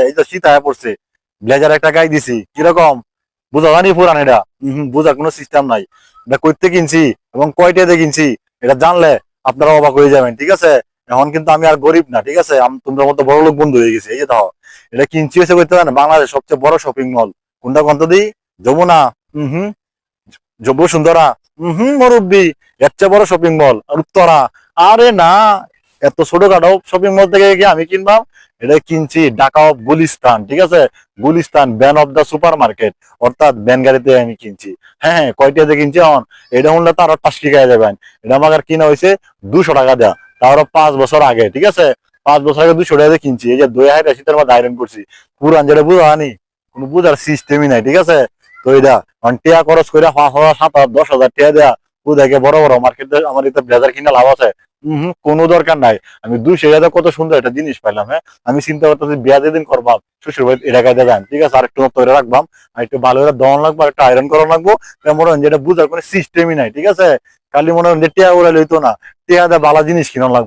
এই তো শীত আয়া পড়ছে, ব্লেজার একটা গায়ে দিছি, কিরকম বুঝা জানি পুরান এটা? বুঝার কোনো সিস্টেম নাই। এটা করতে কিনছি এবং কয়টাতে কিনছি এটা জানলে আপনারা অবাক হয়ে যাবেন, ঠিক আছে? এখন কিন্তু আমি আর গরিব না, ঠিক আছে? তোমরা মতো বড় লোক বন্ধু হয়ে গেছে। এই যে দাও, এটা কিনছি হয়েছে করতে জানেন বাংলাদেশ সবচেয়ে বড় শপিং মল কোনটা কন্ত দিই? যমুনা। হম যুব সুন্দরা। মুরব্বী, এর চেয়ে বড় শপিং মল আর উত্তরা। আরে না, এত ছোটখাটো শপিং মল থেকে কি আমি কিনবাম? এটা কিনছি ঢাকা অফ গুলিস্তান, ঠিক আছে? Gulistan van of the supermarket, অর্থাৎ ব্যান গাড়িতে আমি কিনছি। হ্যাঁ হ্যাঁ, কয়টাতে কিনছি এখন এটা শুনলে তো আরো টাসকি গায়ে যাবেন। এটা আমার কিনা হয়েছে 200 টাকা দেওয়া, তারও 5 বছর আগে, ঠিক আছে? 5 বছর আগে 200 টাকা দিয়ে কিনছি। এই যে 2080 মধ্যে আয়রন করছি, পুরান যেটা বুঝানি, কোনো বুঝার সিস্টেমই নাই, ঠিক আছে? তো এটা টিয়া খরচ করে 5,000 7,000 10,000 টিয়া দেয়া দেখে বড় বড় মার্কেটে আমার এটা ব্লেজার কিনা লাভ আছে? কোনো দরকার নাই। আমি 200 টাকা কত সুন্দর একটা জিনিস পাইলাম। হ্যাঁ, আমি চিন্তা করতেছি বিয়া যেদিন করবাম শ্বশুর বাড়ি এটা কায়দা যান, ঠিক আছে? আর একটু মতো করে রাখবাম, আর একটু ভালো করে দন লাগবো, আর একটু আয়রন করা লাগবো। মনে হয় যেটা বুঝার কোনো সিস্টেমই নাই, ঠিক আছে? খালি মনে হয় যে টিয়া উড়াইলে হইতো না, টিয়া দা ভালো জিনিস কিনা লাগবে।